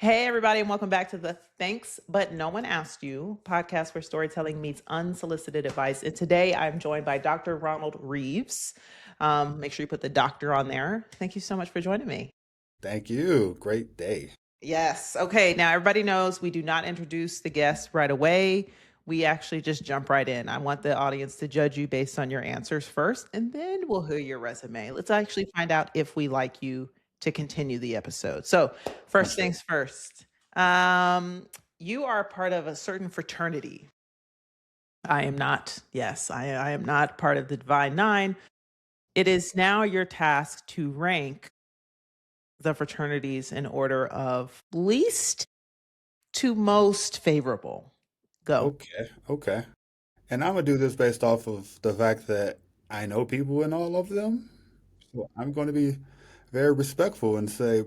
Hey, everybody, and welcome back to the Thanks But No One Asked You podcast where storytelling meets unsolicited advice. And today I'm joined by Dr. Ronald Reeves. Make sure you put the doctor on there. Thank you so much for joining me. Thank you. Great day. Yes. Okay. Now, everybody knows we do not introduce the guests right away. We actually just jump right in. I want the audience to judge you based on your answers first, and then we'll hear your resume. Let's actually find out if we like you to continue the episode. So, first Understood. things first. Um, you are a part of a certain fraternity. I am not. Yes, I am not part of the Divine Nine. It is now your task to rank the fraternities in order of least to most favorable. Go. Okay. Okay. And I'm gonna do this based off of the fact that I know people in all of them. So I'm going to be very respectful and say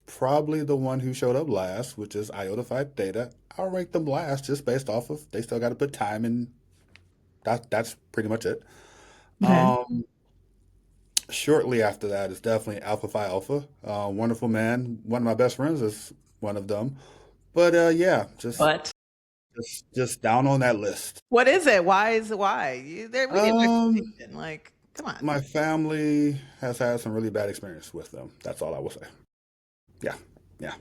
probably the one who showed up last, which is Iota Phi Theta. I'll rank them last just based off of they still got to put time in. That's pretty much it. Okay. Um, Shortly after that is definitely Alpha Phi Alpha. Wonderful man. One of my best friends is one of them. But yeah, just But just down on that list. what is it? Why is it why? We need an Um, explanation. Like, come on. my family has had some really bad experience with them. That's all I will say. Yeah, yeah,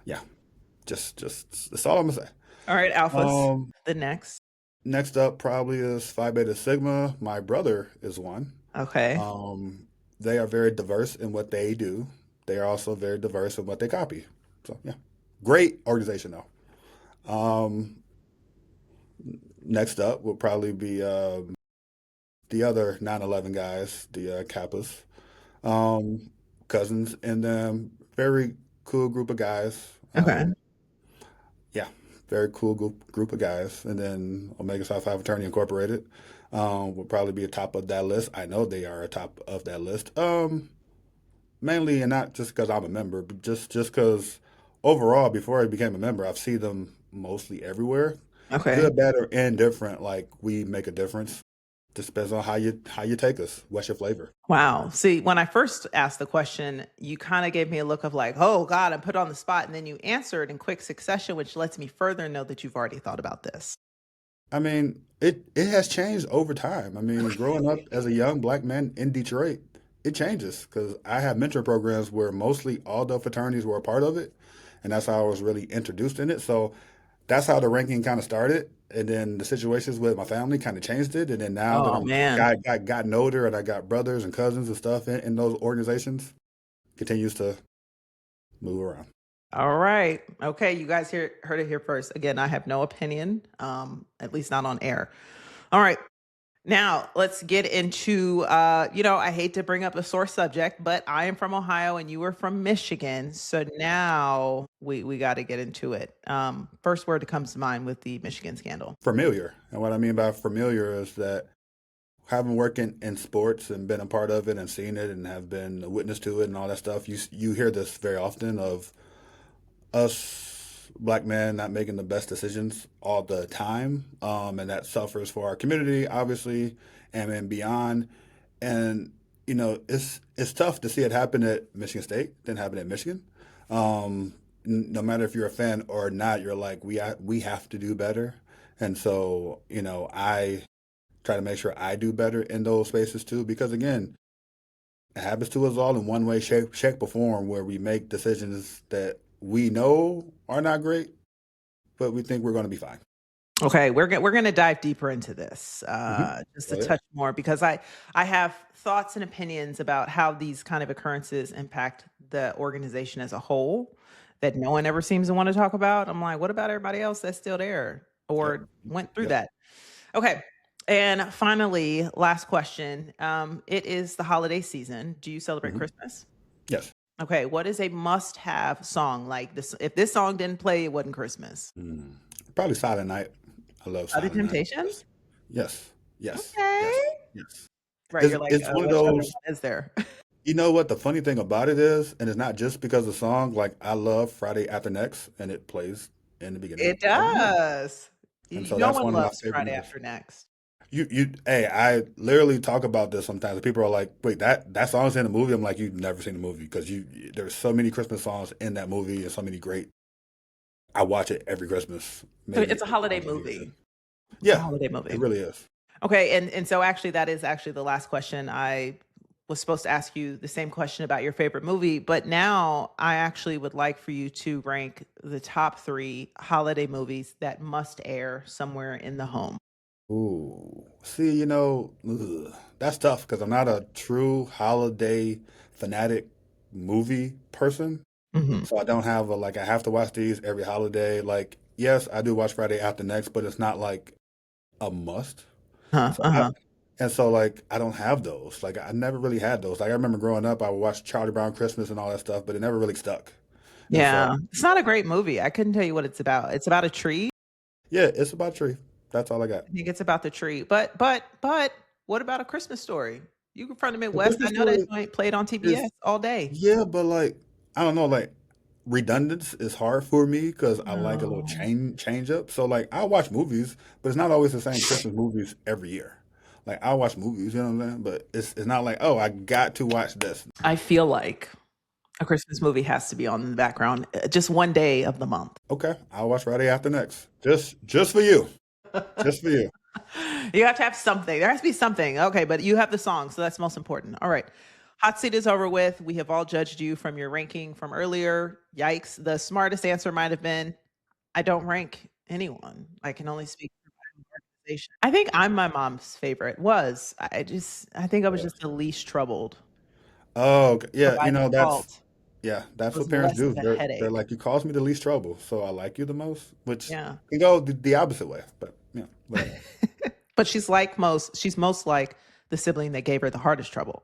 yeah. Just that's all I'm gonna say. All right, alphas. Um, The next. Next up probably is Phi Beta Sigma. My brother is one. Okay. Um, they are very diverse in what they do. They are also very diverse in what they copy. So yeah, great organization though. Um, Next up will probably be the other 9/11 guys, the Kappas. um, Cousins, and very cool group of guys. Okay. Yeah, very cool group of guys. And then Omega Psi Phi Fraternity Incorporated will probably be atop of that list. I know they are atop of that list. Mainly, and not just because I'm a member, but just because overall, before I became a member, I've seen them mostly everywhere, Okay. good, bad, or indifferent. Like we make a difference. Just depends on how you take us. What's your flavor? Wow. See, when I first asked the question, you kind of gave me a look of like, oh God, I'm put on the spot. And then you answered in quick succession, which lets me further know that you've already thought about this. I mean, it has changed over time. I mean, growing up as a young black man in Detroit, it changes because I had mentor programs where mostly all the fraternities were a part of it, and that's how I was really introduced in it. So that's how the ranking kind of started, and then the situations with my family kind of changed it, and then now that Oh I'm man. gotten older and I got brothers and cousins and stuff in those organizations, continues to move around. All right. Okay, you guys heard it here first. Again, I have no opinion, at least not on air. All right. Now, let's get into I hate to bring up a sore subject, but I am from Ohio and you are from Michigan. So now we got to get into it. First word that comes to mind with the Michigan scandal. Familiar, and what I mean by familiar is that having worked in sports and been a part of it and seen it and have been a witness to it and all that stuff, you hear this very often of us black men not making the best decisions all the time, and that suffers for our community, obviously, and then beyond. And it's tough to see it happen at Michigan State, then happen at Michigan. No matter if you're a fan or not, you're like we have to do better. And so I try to make sure I do better in those spaces too, because again, it happens to us all in one way, shape, or form, where we make decisions that we know are not great, but we think we're going to be fine. Okay, we're gonna dive deeper into this, just Go a ahead. touch more because I have thoughts and opinions about how these kind of occurrences impact the organization as a whole that no one ever seems to want to talk about. I'm like, what about everybody else that's still there Yep. or went through Yep. that? Okay, and finally, last question. It is the holiday season. Do you celebrate hmm Christmas? Yes. Okay, what is a must-have song like this? If this song didn't play, it wasn't Christmas. Mm. Probably Silent Night. I love Other Silent Night. Temptations? Yes. Yes. Yes. Yes. Okay. Yes. Right, It's, you're like, it's one of "What other those. one is there?" You know what the funny thing about it is, and it's not just because of the song. Like I love Friday After Next, and it plays in the beginning It of the movie, does. and Y so No that's one one of my loves favorite Friday movies. After Next. Hey, I literally talk about this sometimes. People are like, "Wait, that song's in the movie?" I'm like, "You've never seen the movie because there's so many Christmas songs in that movie and so many great I watch it every Christmas, So maybe it's a holiday once a year. movie. It's a Yeah, holiday it movie. really is. Okay, and so actually that is actually the last question. I was supposed to ask you the same question about your favorite movie, but now I actually would like for you to rank the top 3 holiday movies that must air somewhere in the home. Ooh, see, that's tough because I'm not a true holiday fanatic movie person. Mhm. So I don't have a like I have to watch these every holiday. Like, yes, I do watch Friday After Next, but it's not like a must. Uh-huh, So I uh-huh. and so like I don't have those. Like I never really had those. Like I remember growing up, I would watch Charlie Brown Christmas and all that stuff, but it never really stuck. And so Yeah, it's not a great movie. I couldn't tell you what it's about. It's about a tree. yeah, it's about tree. That's all I got. I think it's about the tree. But what about A Christmas Story? You from the The Midwest. I Christmas know that story joint played on TBS is all day. yeah, but like I don't know, like redundance is hard for me because I like a little No. change up. So like I watch movies, but it's not always the same Christmas movies every year. Like I watch movies, you know what I'm saying? But it's not like, oh, I got to watch this. I feel like a Christmas movie has to be on in the background just one day of the month. Okay, I'll watch Friday After Next. Just for you. Just for you. You have to have something. There has to be something. Okay, but you have the song, so that's most important. All right. Hot seat is over with. We have all judged you from your ranking from earlier. Yikes. The smartest answer might have been I don't rank anyone. I can only speak for my own organization. I think I'm my mom's favorite. I think I was Yeah. just the least troubled. Oh, okay. So Yeah, by that's default, it that's was what parents less do. of a They're headache. like you caused me the least trouble, so I like you the most, which Yeah. can go the opposite way. But yeah, whatever. But she's most like the sibling that gave her the hardest trouble.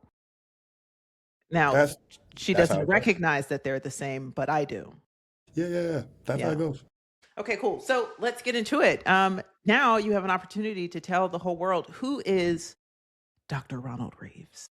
Now, That's she that's how doesn't it goes. recognize that they're the same, but I do. Yeah. That's how Yeah. it goes. Okay, cool. So let's get into it. Now you have an opportunity to tell the whole world who is Dr. Ronald Reeves.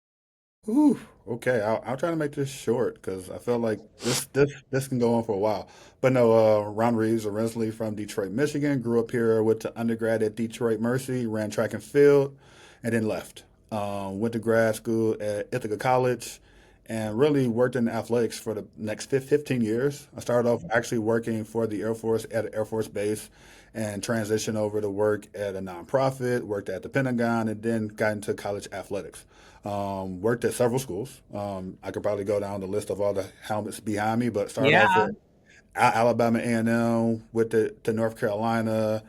Ooh, okay. I'll try to make this short because I feel like this can go on for a while. But no, Ron Reeves, originally from Detroit, Michigan, grew up here, went to undergrad at Detroit Mercy, ran track and field, and then left. Went to grad school at Ithaca College, and really worked in athletics for the next 15 years. I started off actually working for the Air Force at an Air Force base, and transitioned over to work at a nonprofit, worked at the Pentagon, and then got into college athletics. Worked at several schools. I could probably go down the list of all the helmets behind me, but started off Yeah. at Alabama A&M, went to North Carolina,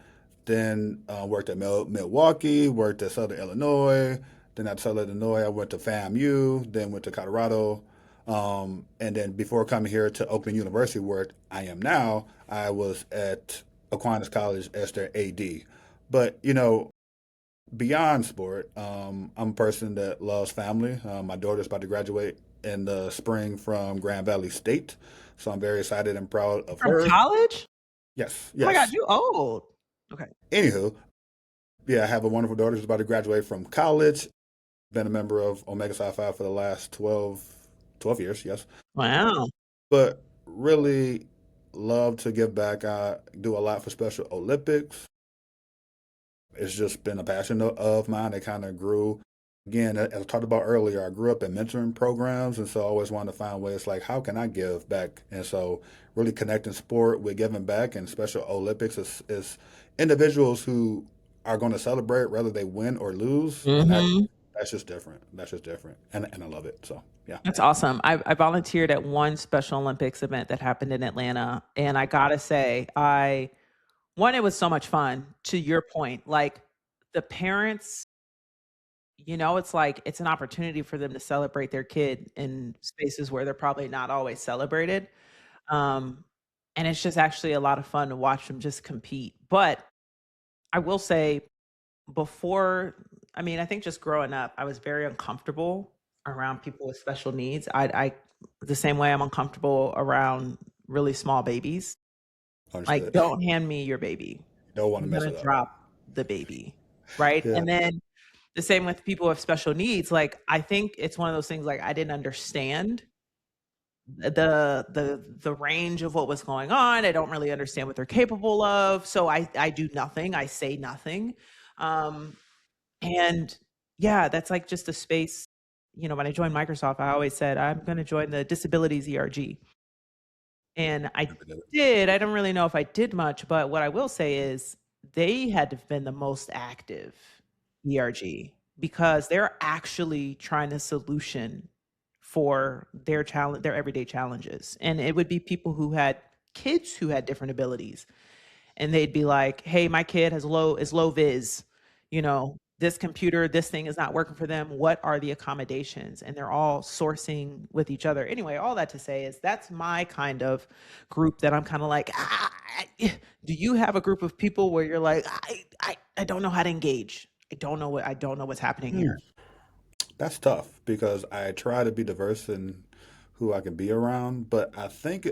then worked at Milwaukee, worked at Southern Illinois. Then at Southern Illinois, I went to FAMU, then went to Colorado. And then before coming here to Oakland University, where I am now, I was at Aquinas College as their AD. But, beyond sport, I'm a person that loves family. My daughter's about to graduate in the spring from Grand Valley State, so I'm very excited and proud of From her. college? Yes, Oh my God, yes. you old. Okay. Anywho, yeah, I have a wonderful daughter who's about to graduate from college. Been a member of Omega Psi Phi for the last 12 years, yes. Wow. But really love to give back. I do a lot for Special Olympics. It's just been a passion of mine that kind of grew. Again, as I talked about earlier, I grew up in mentoring programs, and so I always wanted to find ways like, how can I give back? And so, really connecting sport with giving back, and Special Olympics is individuals who are going to celebrate whether they win or lose, and Mhm. that's just different. That's just different, and I love it. So yeah, That's awesome. I volunteered at one Special Olympics event that happened in Atlanta, and I gotta say, it was so much fun. To your point, like the parents, it's like it's an opportunity for them to celebrate their kid in spaces where they're probably not always celebrated. Um, and it's just actually a lot of fun to watch them just compete. But I will say, before, I mean, I think just growing up, I was very uncomfortable around people with special needs. The same way I'm uncomfortable around really small babies. Like, understood. don't hand me your baby. Don't want to I'm mess gonna it up. drop the baby, right? Yeah, And then the same with people with special needs. Like, I think it's one of those things. Like, I didn't understand the range of what was going on. I don't really understand what they're capable of. So I do nothing. I say nothing. Um, and yeah, that's like just a space. When I joined Microsoft, I always said I'm going to join the disabilities ERG. And I Never did it. did. I don't really know if I did much, but what I will say is they had to have been the most active ERG because they're actually trying a solution for their challenge, their everyday challenges. And it would be people who had kids who had different abilities, and they'd be like, "Hey, my kid has low vis, this computer, this thing is not working for them. What are the accommodations?" And they're all sourcing with each other. Anyway, all that to say is that's my kind of group that I'm kind of like, do you have a group of people where you're like, I don't know how to engage. I don't know what's happening Hmm. here. That's tough because I try to be diverse in who I can be around, but I think,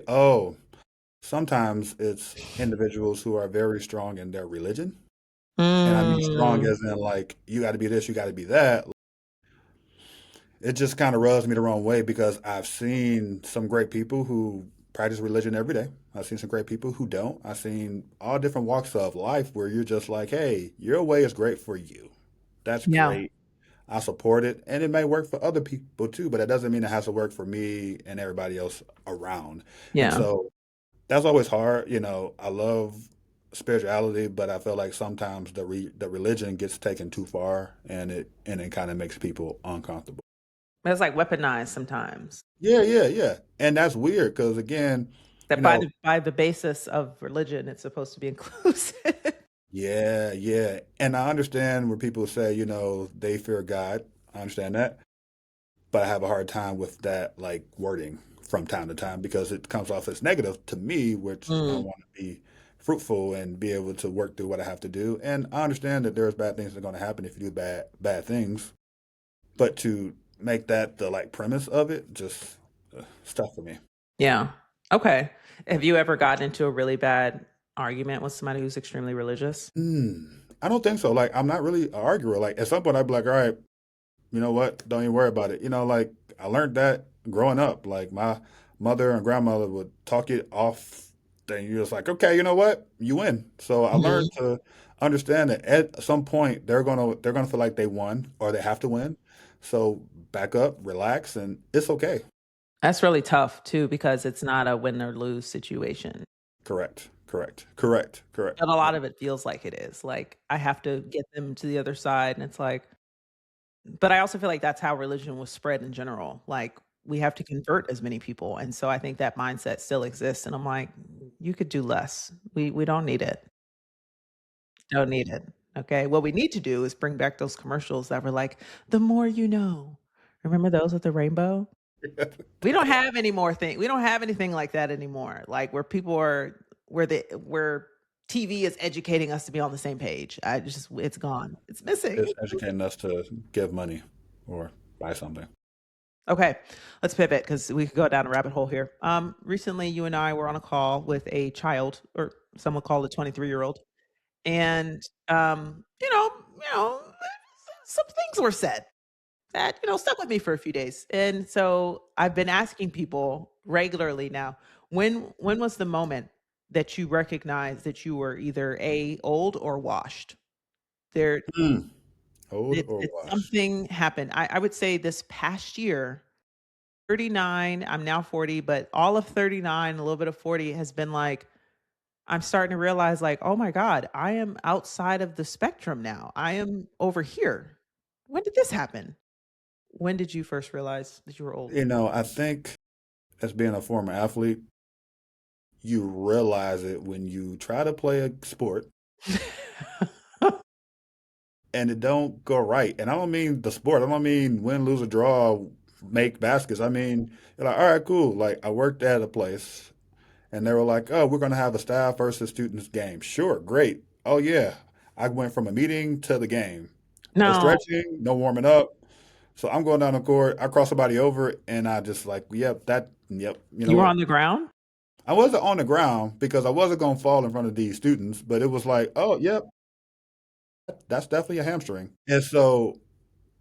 sometimes it's individuals who are very strong in their religion. And I mean strong Mm, as in like, you got to be this, you got to be that. It just kind of rubs me the wrong way because I've seen some great people who practice religion every day. I've seen some great people who don't. I've seen all different walks of life where you're just like, hey, your way is great for you. That's yeah, great. I support it. And it may work for other people too, but it doesn't mean it has to work for me and everybody else around. And yeah. so that's always hard. I love spirituality, but I feel like sometimes the religion gets taken too far and it kind of makes people uncomfortable. It's like weaponized sometimes. Yeah, yeah, yeah. And that's weird because again, you That by know, the basis of religion, it's supposed to be inclusive. yeah, yeah. And I understand where people say, they fear God. I understand that. But I have a hard time with that like wording from time to time because it comes off as negative to me, which I Mm, want to be fruitful and be able to work through what I have to do. And I understand that there's bad things that are going to happen if you do bad things, but to make that the like premise of it, just stuff for me. yeah. Okay. Have you ever gotten into a really bad argument with somebody who's extremely religious? Hmm. I don't think so. Like I'm not really an arguer. Like at some point I'd be like, all right, you know what? Don't even worry about it. Like I learned that growing up. Like my mother and grandmother would talk it off. Then you're just like, okay, you know what? You win. So I learned Mhm. to understand that at some point they're gonna feel like they won or they have to win. So back up, relax, and it's okay. That's really tough too because it's not a win or lose situation. Correct. Correct. Correct. Correct. But a Yeah. lot of it feels like it is. Like I have to get them to the other side, and it's like, but I also feel like that's how religion was spread in general. Like we have to convert as many people, and so I think that mindset still exists. And I'm like, you could do less. We don't need it. Don't need it. Okay. What we need to do is bring back those commercials that were like, the more you know. Remember those with the rainbow? We don't have any more thing. We don't have anything like that anymore. Like where people are where TV is educating us to be on the same page. It's gone. It's missing. It's educating us to give money or buy something. Okay, let's pivot because we could go down a rabbit hole here. Recently you and I were on a call with a child, or some would call a 23-year-old, and some things were said that stuck with me for a few days. And so I've been asking people regularly now, when was the moment that you recognized that you were either a old or washed? There Mm. Old or it's washed? something happened. I would say this past year, 39, I'm now 40, but all of 39, a little bit of 40 has been like, I'm starting to realize like, oh my God, I am outside of the spectrum now. I am over here. When did this happen? When did you first realize that you were old? I think as being a former athlete, you realize it when you try to play a sport and it don't go right. And I don't mean the sport. I don't mean win, lose, or draw, make baskets. I mean, you're like, all right, cool. Like I worked at a place and they were like, oh, we're gonna have a staff versus students game. Sure, great. Oh yeah. I went from a meeting to the game. No No, stretching, no warming up. So I'm going down the court. I cross somebody over, and I just like, yep. You know you were what? on the ground? I wasn't on the ground because I wasn't going to fall in front of these students, but it was like, oh, yep, that's definitely a hamstring. And so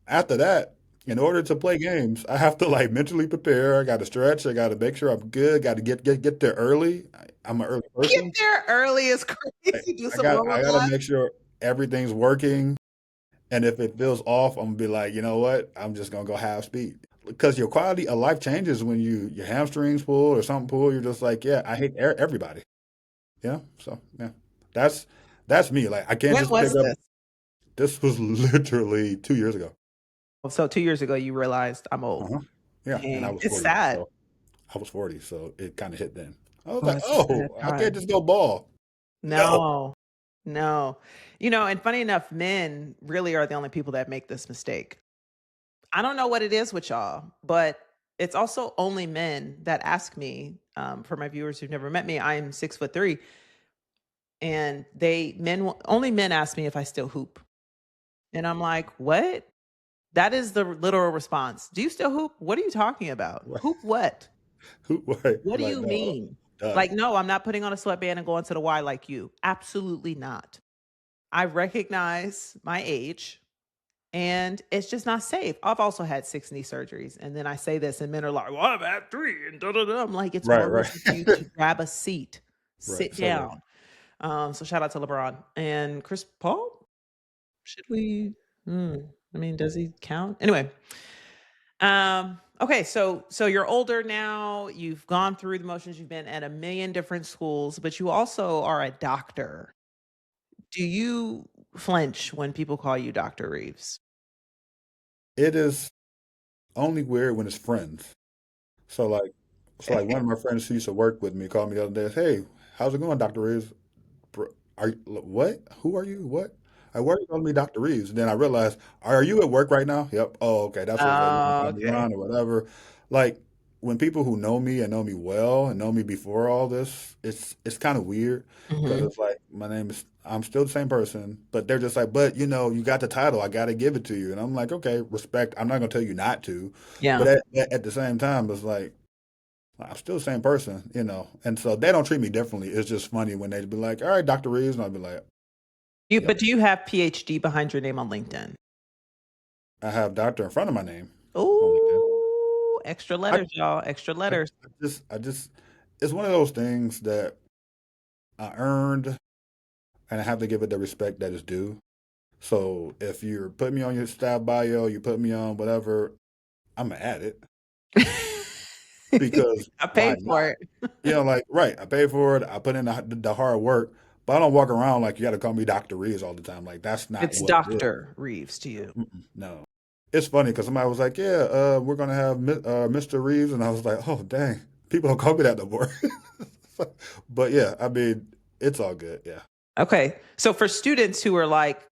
after that, in order to play games, I have to like mentally prepare. I got to stretch. I got to make sure I'm good. Got to get there early. I'm an early Get person. there early is I, crazy. Do I some got warm-up I got to laps. make sure everything's working. And if it feels off, I'm gonna be like, you know what? I'm just gonna go half speed. because your quality of life changes when your hamstrings pull or something pull. You're just like, yeah, I hate everybody. Yeah. So yeah, that's that's me. Like I can't When just pick was up. this? This was literally 2 years ago. So 2 years ago, you realized I'm old. Uh-huh. Yeah, and I Dang, was it's 40. sad. So I was 40, so it kind of hit then. I was Oh, like, it's a sad oh, I can't time. just go ball. No. No, no. And funny enough, men really are the only people that make this mistake. I don't know what it is with y'all, but it's also only men that ask me. For my viewers who've never met me, I am 6'3", and only men ask me if I still hoop, and I'm like, what? That is the literal response. Do you still hoop? What are you talking about? Hoop what? Right. What do Like, you no, mean? done. Like, no, I'm not putting on a sweatband and going to the Y like you. Absolutely not. I recognize my age and it's just not safe. I've also had 6 knee surgeries. And then I say this and men are like, well, I've had 3 and da da da. I'm like, it's Right, well right. worth it for you to grab a seat, Right. sit Several. down. So shout out to LeBron and Chris Paul. Should we? Hmm, I mean, does he count? Anyway, okay, so you're older now, you've gone through the motions, you've been at a million different schools, but you also are a doctor. Do you flinch when people call you Dr. Reeves? It is only weird when it's friends. So like, one of my friends who used to work with me called me the other day. Hey, how's it going, Dr. Reeves? Are you what? Who are you? What? I work on me, Dr. Reeves. And then I realized, are you at work right now? Yep. Oh, okay. That's what's like, you can Oh, call me okay. Ron or whatever. Like when people who know me and know me well and know me before all this, it's kind of weird because Mhm. it's like my name is I'm still the same person, but they're just like, but you got the title. I got to give it to you. And I'm like, okay, respect. I'm not gonna tell you not to, but Yeah. at the same time, it's like I'm still the same person. And so they don't treat me differently. It's just funny when they be like, all right, Dr. Reeves, and I'll be like, yep. But do you have PhD behind your name on LinkedIn? I have doctor in front of my name on LinkedIn. Ooh, extra I, letters, y'all, extra I, letters. I just, it's one of those things that I earned, and I have to give it the respect that is due. So if you put me on your staff bio, you put me on whatever, I'm gonna add it because I why paid for not? it. Like right, I pay for it. I put in the hard work, but I don't walk around like you got to call me Dr. Reeves all the time. Like that's not It's what it is. Dr. Reeves to you. No. It's funny because somebody was like, "Yeah, we're gonna have Mr. Reeves," and I was like, "Oh, dang, people don't call me that no more." But yeah, I mean, it's all good. Yeah. Okay. So for students who are like,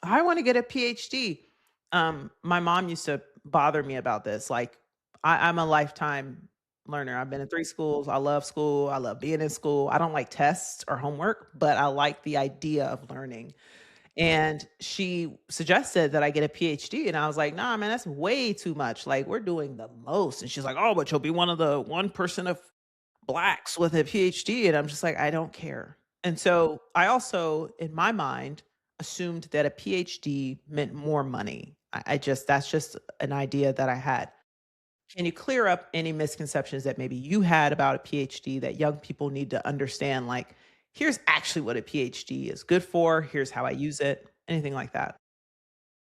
I want to get a PhD. My mom used to bother me about this. Like, I'm a lifetime learner. I've been in 3 schools. I love school. I love being in school. I don't like tests or homework, but I like the idea of learning. And she suggested that I get a PhD. And I was like, nah, man, that's way too much. Like, we're doing the most. And she's like, oh, but you'll be one of the 1% of blacks with a PhD. And I'm just like, I don't care. And so I also, in my mind, assumed that a PhD meant more money. That's just an idea that I had. Can you clear up any misconceptions that maybe you had about a PhD that young people need to understand? Like, here's actually what a PhD is good for. Here's how I use it. Anything like that.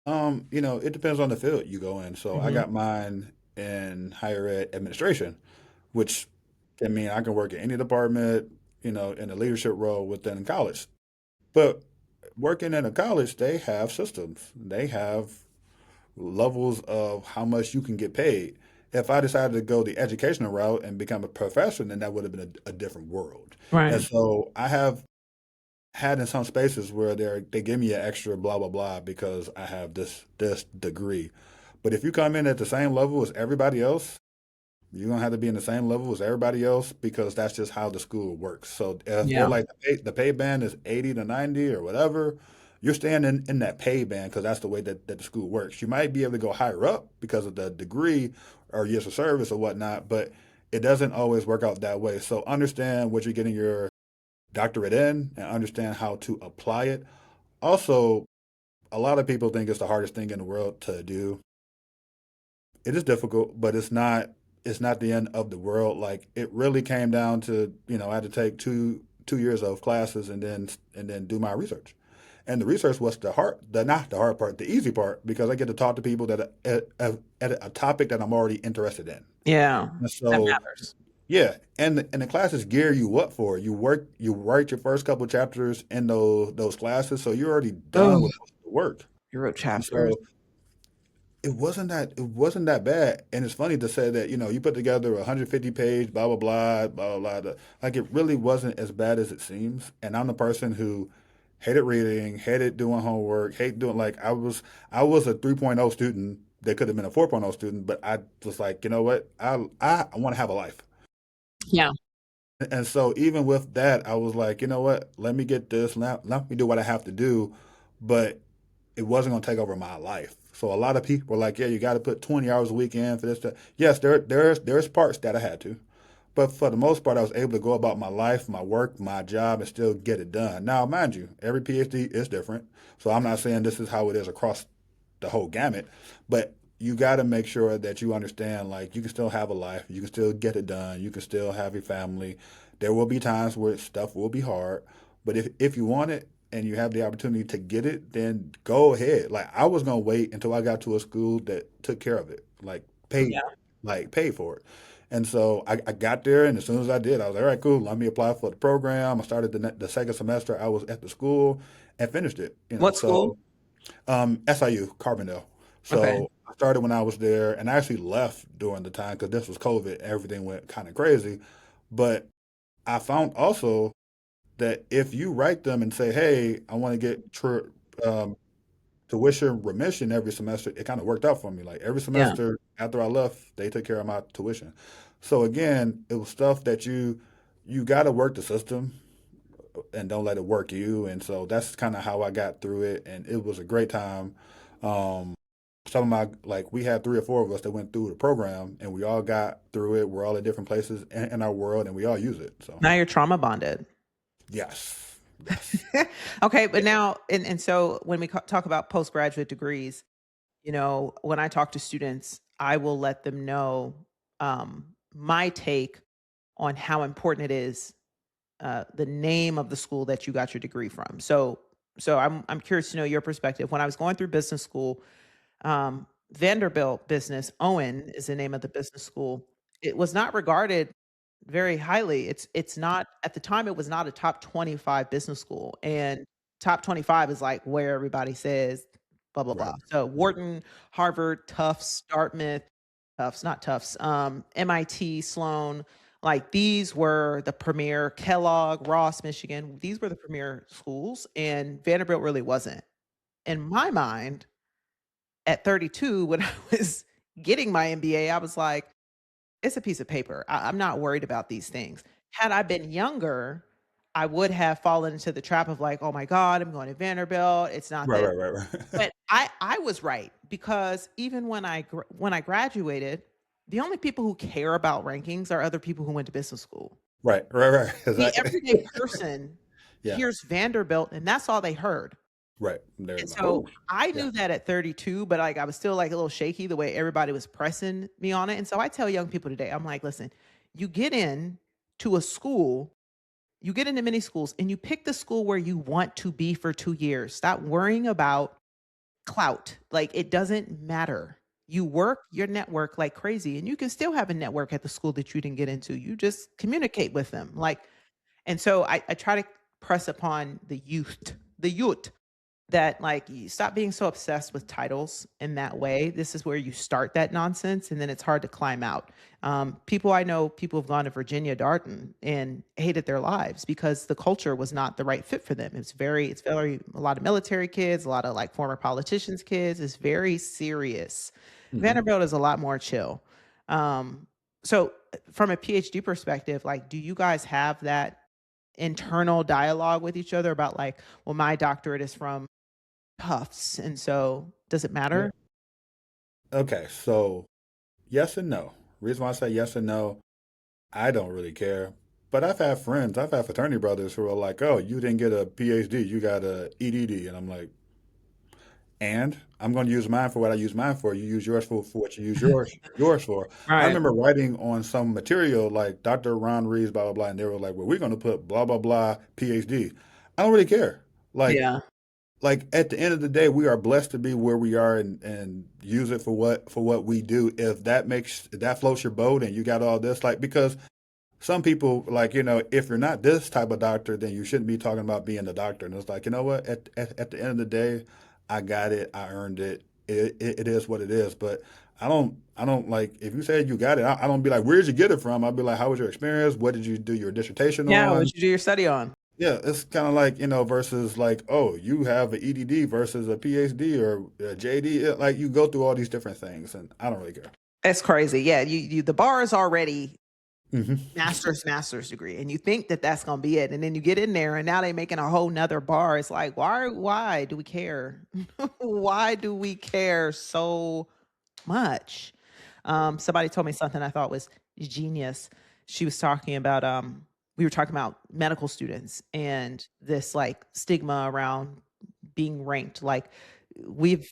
It depends on the field you go in. So I Hmm. got mine in higher ed administration, which can mean I can work in any department, in a leadership role within college. But working in a college, they have systems. They have levels of how much you can get paid. If I decided to go the educational route and become a professor, then that would have been a different world. And Right. so I have had in some spaces where they give me an extra blah blah blah because I have this degree. But if you come in at the same level as everybody else, you're gonna have to be in the same level as everybody else because that's just how the school works. So if they're Yeah. like the pay band is 80 to 90 or whatever, you're staying in that pay band because that's the way that the school works. You might be able to go higher up because of the degree or years of service or whatnot, but it doesn't always work out that way. So understand what you're getting your doctorate in and understand how to apply it. Also, a lot of people think it's the hardest thing in the world to do. It is difficult, but it's not the end of the world. Like it really came down to, I had to take two years of classes and then do my research. And the research was not the hard part, the easy part, because I get to talk to people that at a topic that I'm already interested in. Yeah. And That so, matters. yeah, and the classes gear you up for it. You write your first couple chapters in those classes, so you're already Oh, done with most of the work. you wrote And chapters. so it wasn't that bad. And it's funny to say that, you put together a 150 page blah blah blah blah blah blah. Like it really wasn't as bad as it seems. And I'm the person who hated reading, hated doing homework, hate doing like I was a 3.0 student that could have been a 4.0 student, but I was like, you know what? I want to have a life. Yeah. And so even with that, I was like, you know what? Let me get this. Let me do what I have to do. But it wasn't going to take over my life. So a lot of people were like, yeah, you got to put 20 hours a week in for this. Yes, there's parts that I had to. But for the most part, I was able to go about my life, my work, my job, and still get it done. Now, mind you, every PhD is different. So I'm not saying this is how it is across the whole gamut, but you got to make sure that you understand like you can still have a life, you can still get it done, you can still have your family. There will be times where stuff will be hard, but if you want it and you have the opportunity to get it, then go ahead. Like I was gonna wait until I got to a school that took care of it, Yeah. like paid for it. And so I got there, and as soon as I did, I was like, all right, cool. Let me apply for the program. I started the second semester. I was at the school and finished it. What school? So SIU, Carbondale. Okay. So I started when I was there, and I actually left during the time because this was COVID. Everything went kind of crazy. But I found also that if you write them and say, "Hey, I want to get um, tuition remission every semester," it kind of worked out for me. Like every Yeah. semester after I left, they took care of my tuition. So again, it was stuff that you got to work the system and don't let it work you. And so that's kind of how I got through it, and it was a great time. Um, some of my like we had three or four of us that went through the program, and we all got through it. We're all at different places in our world, and we all use it. So Now you're trauma bonded. yes, yes, Okay, but yeah, now and so when we talk about postgraduate degrees, when I talk to students, I will let them know my take on how important it is, the name of the school that you got your degree from. So I'm curious to know your perspective. When I was going through business school, Vanderbilt Business, Owen is the name of the business school. It was not regarded very highly. It's not at the time it was not a top 25 business school. And top 25 is like where everybody says blah blah right, blah. So right, Wharton, Harvard, Tufts, Dartmouth, Tufts, not Tufts, MIT, Sloan, like these were the premier Kellogg, Ross, Michigan. These were the premier schools and Vanderbilt really wasn't. In my mind, at 32 when I was getting my MBA, I was like, it's a piece of paper. I'm not worried about these things. Had I been younger, I would have fallen into the trap of like, oh my God, I'm going to Vanderbilt. It's not right, this. right, right, right, But I was right because even when I graduated, the only people who care about rankings are other people who went to business school. right, right, right, The exactly. everyday person Yeah, hears Vanderbilt and that's all they heard. right. They're And like, so oh, I yeah, knew that at 32, but like I was still like a little shaky the way everybody was pressing me on it. And so I tell young people today, I'm like, listen, you get in to a school, you get into many schools and you pick the school where you want to be for 2 years. Stop worrying about clout. Like it doesn't matter. You work your network like crazy and you can still have a network at the school that you didn't get into. You just communicate with them. Like, and so I try to press upon the youth that like you stop being so obsessed with titles in that way. This is where you start that nonsense and then it's hard to climb out. People I know, people have gone to Virginia Darton and hated their lives because the culture was not the right fit for them. It's very a lot of military kids, a lot of like former politicians kids. It's very serious. hmm Vanderbilt is a lot more chill. So from a PhD perspective, like do you guys have that internal dialogue with each other about like, well, my doctorate is from Tufts, and so does it yeah. matter? Okay, so yes and no. Reason why I say yes and no, I don't really care. But I've had fraternity brothers who are like, "Oh, you didn't get a PhD, you got a EDD," and I'm like, and I'm going to use mine for what I use mine for. You use yours for what you use yours for. I Right. remember writing on some material like Dr. Ron Reeves, blah blah blah, and they were like, "Well, we're going to put blah blah blah PhD." I don't really care. Like Yeah. like at the end of the day, we are blessed to be where we are and use it for what we do. If that floats your boat and you got all this, like because some people like, if you're not this type of doctor, then you shouldn't be talking about being a doctor. And it's like, you know what? At the end of the day, I got it. I earned it. It is what it is. But I don't like if you say you got it. I don't be like, where'd you get it from? I'll be like, how was your experience? What did you do your dissertation Yeah, on? what you do your study on? Yeah, it's kind of like, versus like, oh, you have an EDD versus a PhD or a JD. Like you go through all these different things, and I don't really care. It's crazy. Yeah, you the bar is already Hmm. master's degree, and you think that that's gonna be it, and then you get in there, and now they making a whole nother bar. It's like, why do we care? Why do we care so much? Somebody told me something I thought was genius. She was talking about we were talking about medical students and this like stigma around being ranked. Like we've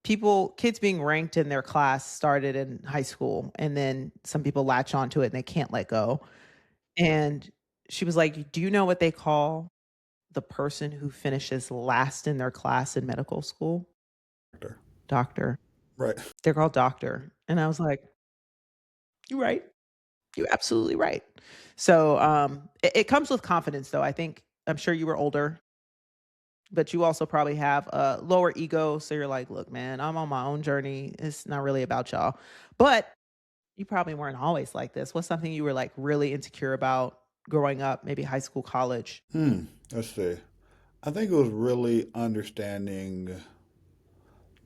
kids being ranked in their class started in high school, and then some people latch onto it and they can't let go. And she was like, "Do you know what they call the person who finishes last in their class in medical school? Doctor. Right. They're called doctor." And I was like, "You're right. You're absolutely right." So it comes with confidence, though. I'm sure you were older, but you also probably have a lower ego. So you're like, "Look, man, I'm on my own journey. It's not really about y'all." But you probably weren't always like this. What's something you were like really insecure about growing up, maybe high school, college? Let's see. I think it was really understanding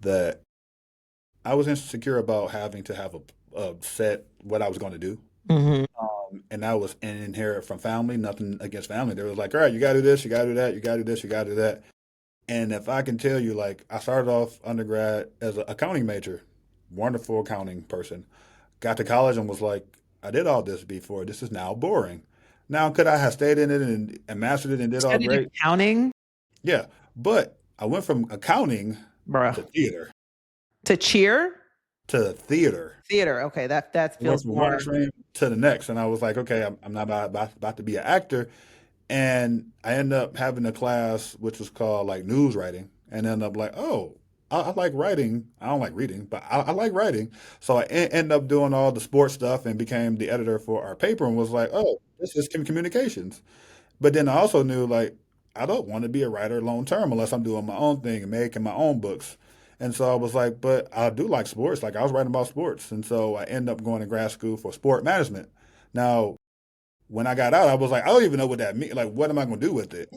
that I was insecure about having to have a set what I was going to do. Mhm. And that was inherited from family, nothing against family. They was like, all right, you got to do this, you got to do that, you got to do this, you got to do that. And if I can tell you, like, I started off undergrad as an accounting major, wonderful accounting person. Got to college and was like, I did all this before. This is now boring. Now, could I have stayed in it and mastered it and You did all studied great? accounting? Yeah. But I went from accounting Bruh. to theater, To cheer? to theater. Theater. Okay, that I went feels from one more. extreme to the next. And I was like, okay, I'm not about to be an actor. And I ended up having a class which was called like news writing, and ended up like, oh, I like writing. I don't like reading, but I like writing. So I ended up doing all the sports stuff and became the editor for our paper, and was like, oh, this is communications. But then I also knew like I don't want to be a writer long term unless I'm doing my own thing and making my own books. And so I was like, but I do like sports. Like I was writing about sports, and so I ended up going to grad school for sport management. Now when I got out, I was like, I don't even know what that means. Like, what am I going to do with it?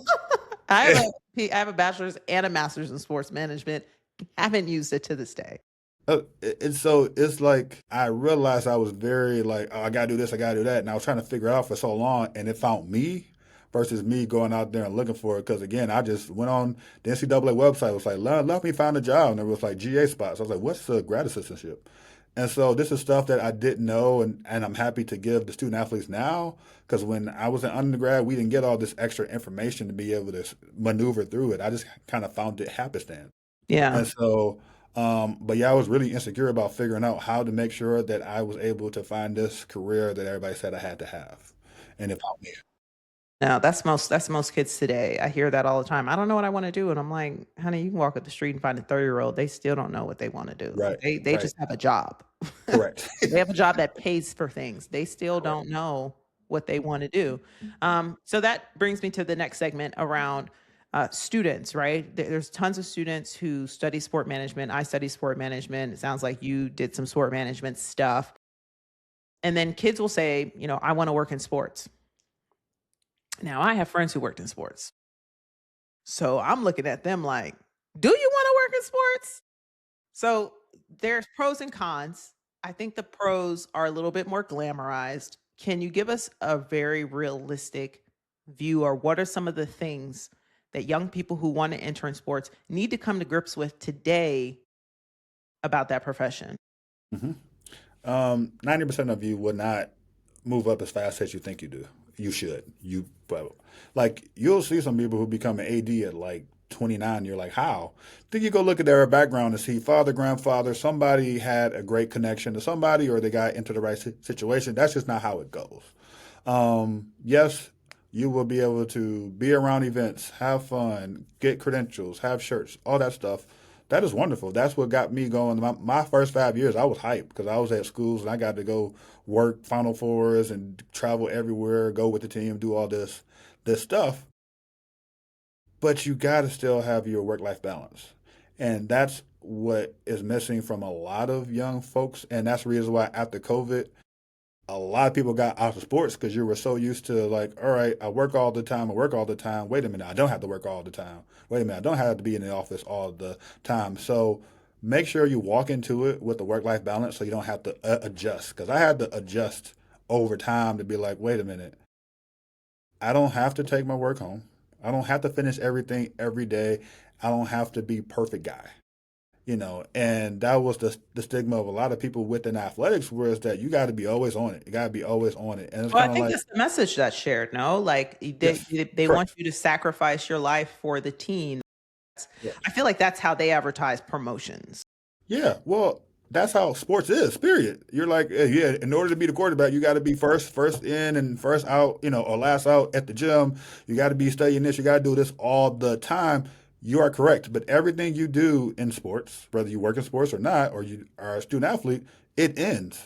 I have a bachelor's and a master's in sports management. Haven't used it to this day. And so it's like I realized I was very like, oh, I gotta do this, I gotta do that, and I was trying to figure it out for so long, and it found me versus me going out there and looking for it. Because again, I just went on the NCAA website. It was like, let me find a job, and there was like GA spots. I was like, what's a grad assistantship? And so this is stuff that I didn't know, and I'm happy to give the student athletes now. Because when I was in undergrad, we didn't get all this extra information to be able to maneuver through it. I just kind of found it happenstance. Yeah. And so, but yeah, I was really insecure about figuring out how to make sure that I was able to find this career that everybody said I had to have. And it helped me. No, that's most kids today. I hear that all the time. I don't know what I want to do. And I'm like, honey, you can walk up the street and find a 30-year-old. They still don't know what they want to do. Right, They right. just have a job. Correct. They have a job that pays for things. They still Correct. don't know what they want to do. So that brings me to the next segment around students, right? There's tons of students who study sport management. I study sport management. It sounds like you did some sport management stuff. And then kids will say, I want to work in sports. Now, I have friends who worked in sports. So I'm looking at them like, do you want to work in sports? So there's pros and cons. I think the pros are a little bit more glamorized. Can you give us a very realistic view, or what are some of the things that young people who want to enter in sports need to come to grips with today about that profession? Hmm. 90% of you will not move up as fast as you think you do. You should. Well, like you'll see some people who become an AD at like 29. You're like, how? Then you go look at their background and see father, grandfather, somebody had a great connection to somebody, or they got into the right situation. That's just not how it goes. Yes, You will be able to be around events, have fun, get credentials, have shirts, all that stuff. That is wonderful. That's what got me going. My first 5 years, I was hyped because I was at schools and I got to go work Final Fours and travel everywhere, go with the team, do all this stuff. But you got to still have your work life balance. And that's what is missing from a lot of young folks. And that's the reason why after COVID, a lot of people got out of sports because you were so used to like, all right, I work all the time, I work all the time. Wait a minute, I don't have to work all the time. Wait a minute, I don't have to be in the office all the time. So make sure you walk into it with the work life balance so you don't have to adjust. Because I had to adjust over time to be like, wait a minute, I don't have to take my work home. I don't have to finish everything every day. I don't have to be perfect guy. And that was the stigma of a lot of people within athletics, whereas that you got to be always on it. You got to be always on it. And it's Well, I kind of think like, that's the message that's shared, no? Like they yes, they want correct. you to sacrifice your life for the team. Yes. I feel like that's how they advertise promotions. Yeah, well, that's how sports is, period. You're like, yeah, in order to be the quarterback, you got to be first in and first out, or last out at the gym. You got to be studying this. You got to do this all the time. You are correct. But everything you do in sports, whether you work in sports or not, or you are a student athlete, it ends.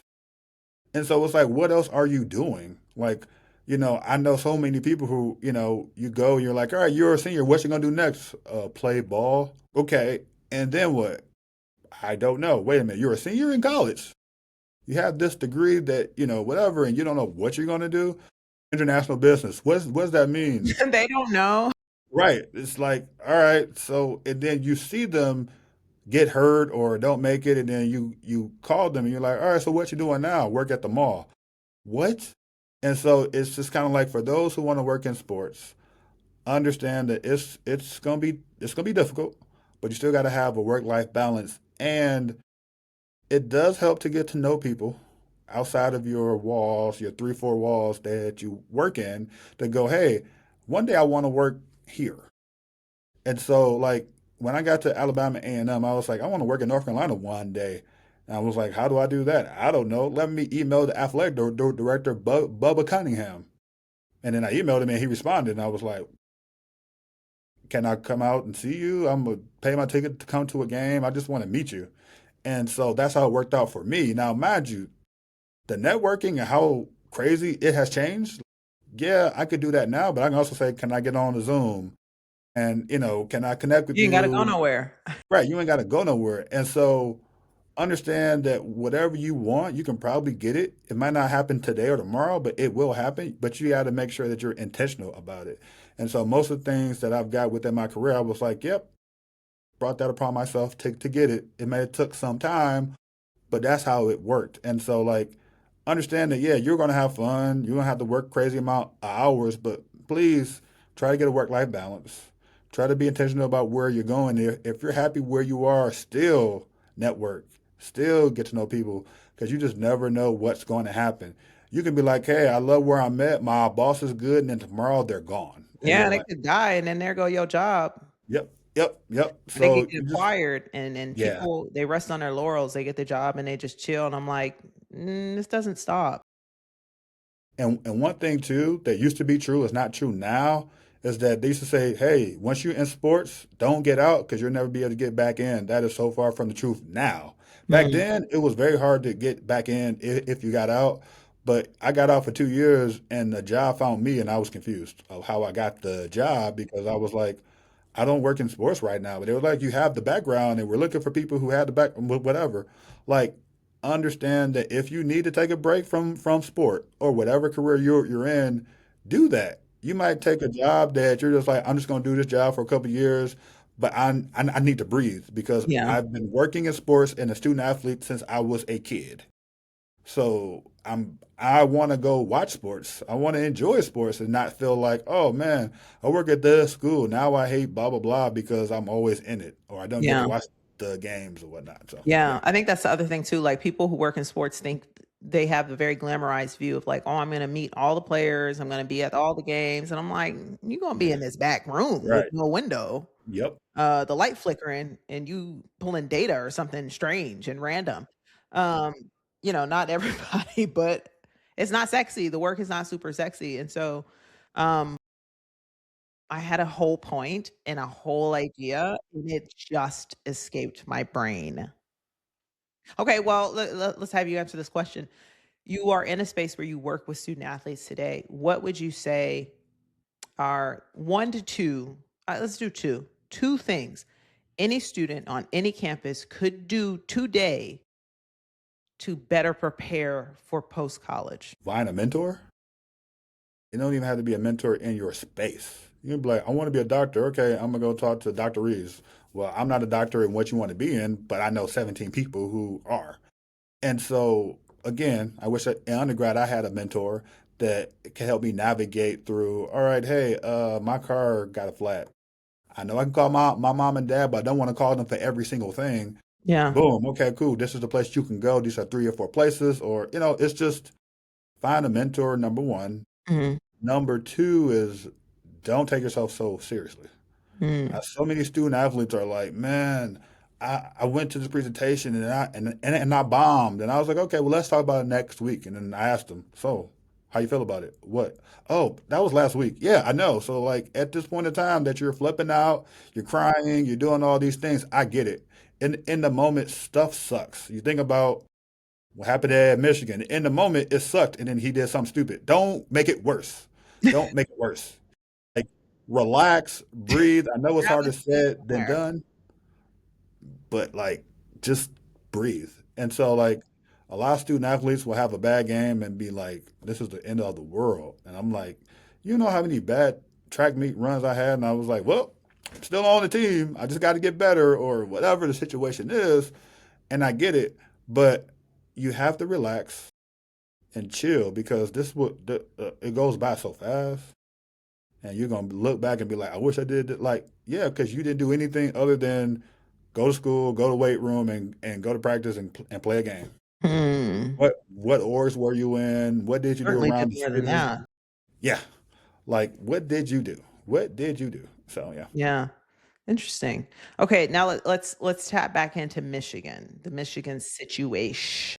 And so it's like, what else are you doing? Like, I know so many people who, you go and you're like, all right, you're a senior. What you gonna do next? Play ball? Okay. And then what? I don't know. Wait a minute. You're a senior in college. You have this degree that, whatever, and you don't know what you're gonna do. International business. What does that mean? They don't know. Right. It's like, all right. So, and then you see them get hurt or don't make it, and then you call them and you're like, all right, so what you doing now? Work at the mall. What? And so it's just kind of like for those who want to work in sports, understand that it's gonna be difficult, but you still got to have a work life balance, and it does help to get to know people outside of your walls, your 3, 4 walls that you work in. To go, hey, one day I want to work here, and so like when I got to Alabama A&M, I was like, I want to work in North Carolina one day. And I was like, how do I do that? I don't know. Let me email the athletic director, Bubba Cunningham. And then I emailed him and he responded. And I was like, can I come out and see you? I'm going to pay my ticket to come to a game. I just want to meet you. And so that's how it worked out for me. Now, mind you, the networking and how crazy it has changed. Yeah, I could do that now, but I can also say, can I get on the Zoom? And, can I connect with You ain't gotta go you? nowhere. Right, you ain't got to go nowhere. And so understand that whatever you want, you can probably get it. It might not happen today or tomorrow, but it will happen. But you got to make sure that you're intentional about it. And so most of the things that I've got within my career, I was like, yep, brought that upon myself to get it. It may have took some time, but that's how it worked. And so like understand that yeah, you're gonna have fun. You're gonna have to work crazy amount of hours, but please try to get a work life balance. Try to be intentional about where you're going. If you're happy where you are, still network, still get to know people because you just never know what's going to happen. You can be like, hey, I love where I'm at. My boss is good, and then tomorrow they're gone, and Yeah, you're they like, could die and then there go your job. yep, yep, yep. They So could get you just acquired and yeah. people they rest on their laurels. They get the job and they just chill. And I'm like, this doesn't stop. And one thing too that used to be true is not true now is that they used to say, "Hey, once you're in sports, don't get out because you'll never be able to get back in." That is so far from the truth now. Back Mm, then, it was very hard to get back in if you got out. But I got out for 2 years, and the job found me, and I was confused of how I got the job because I was like, I don't work in sports right now, but they were like, you have the background, and we're looking for people who had the back, whatever. Like, understand that if you need to take a break from sport or whatever career you're in, do that. You might take a job that you're just like, I'm just going to do this job for a couple of years, but I need to breathe because yeah. I've been working in sports and a student athlete since I was a kid. So I want to go watch sports. I want to enjoy sports and not feel like, oh man, I work at this school. Now I hate blah blah blah because I'm always in it or I don't get to Yeah. watch the games or whatnot. So yeah. Yeah, I think that's the other thing too. Like people who work in sports think they have a very glamorized view of like, oh, I'm going to meet all the players, I'm going to be at all the games, and I'm like, you're going to be Yeah. in this back room with Right. no window, Yep. the light flickering, and you pulling data or something strange and random. Um, not everybody, but it's not sexy. The work is not super sexy, and so Um, I had a whole point and a whole idea, and it just escaped my brain. Okay, well, let's have you answer this question. You are in a space where you work with student athletes today. What would you say are 1 to 2, let's do 2, 2 things any student on any campus could do today to better prepare for post-college? Find a mentor. It don't even have to be a mentor in your space. You can be like, I want to be a doctor. Okay, I'm gonna go talk to Dr. Reeves. Well, I'm not a doctor in what you want to be in, but I know 17 people who are. And so again, I wish in undergrad I had a mentor that can help me navigate through, all right, hey, my car got a flat. I know I can call my mom and dad, but I don't want to call them for every single thing. Yeah. Boom, okay, cool. This is the place you can go. These are 3 or 4 places, or it's just find a mentor, number one. Mhm. Number two is don't take yourself so seriously. Mm. So many student athletes are like, man, I went to this presentation and I bombed. And I was like, okay, well, let's talk about it next week. And then I asked them, so how you feel about it? What? Oh, that was last week. Yeah, I know. So like at this point in time that you're flipping out, you're crying, you're doing all these things, I get it. In the moment, stuff sucks. You think about what happened at Michigan. In the moment, it sucked, and then he did something stupid. Don't make it worse. Don't make it worse. Like, relax, breathe. I know it's That harder was said than there. done, but like, just breathe. And so, like, a lot of student athletes will have a bad game and be like, "This is the end of the world." And I'm like, you know how many bad track meet runs I had, and I was like, "Well, I'm still on the team. I just got to get better," or whatever the situation is. And I get it, but you have to relax and chill because it goes by so fast, and you're gonna look back and be like, I wish I did it. Like, yeah, because you didn't do anything other than go to school, go to weight room, and go to practice and play a game. Hmm. What orgs were you in? What did you do Certainly did around the more than city? that. Yeah, like what did you do? What did you do? So yeah, Yeah. Interesting. Okay, now let's tap back into Michigan, the Michigan situation.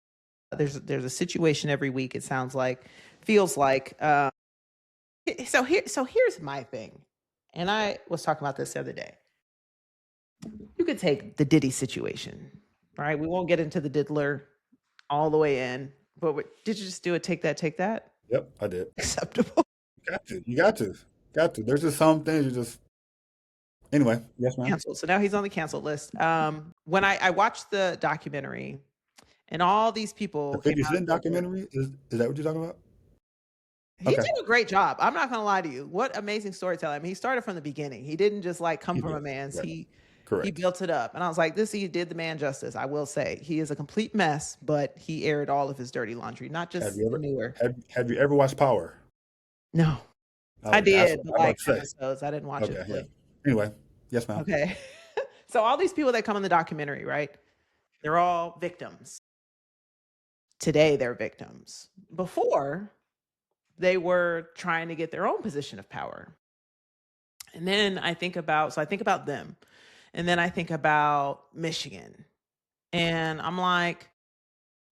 There's a situation every week, it sounds like, feels like. So here's my thing, and I was talking about this the other day. You could take the Diddy situation, right? We won't get into the diddler all the way in, but did you just do a take that? yep, I did. Acceptable. Got to, you got to. There's just some things you just anyway. Yes, ma'am. Canceled. So now he's on the canceled list. When I watched the documentary and all these The people came 50 out Cent and said documentary is that what you're talking about? he Okay, did a great job. I'm not gonna lie to you. What amazing storytelling. I mean, he started from the beginning. He didn't just like come he from did. a man's. Right, He correct. built it up. And I was like, this he did the man justice. I will say. He is a complete mess, but he aired all of his dirty laundry, not Have just you the ever newer. have you ever watched Power? No. I Oh, that's did, what but I'm about like to say. episodes. I didn't watch it Okay, yeah. fully. Anyway, yes, ma'am. Okay. So all these people that come in the documentary, right? They're all victims. Today they're victims. Before, they were trying to get their own position of power. And then I think about them. And then I think about Michigan. And I'm like,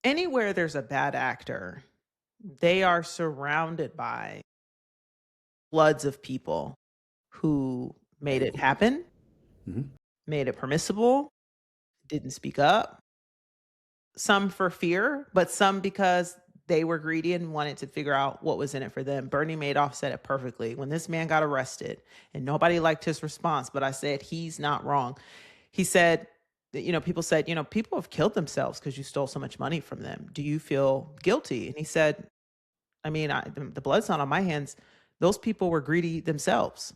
anywhere there's a bad actor, they are surrounded by floods of people who made it happen, Hmm. made it permissible, didn't speak up, some for fear, but some because they were greedy and wanted to figure out what was in it for them. Bernie Madoff said it perfectly. When this man got arrested, and nobody liked his response, but I said, he's not wrong. He said, that, people said, people have killed themselves because you stole so much money from them. Do you feel guilty? And he said, I mean, the blood's not on my hands. Those people were greedy themselves.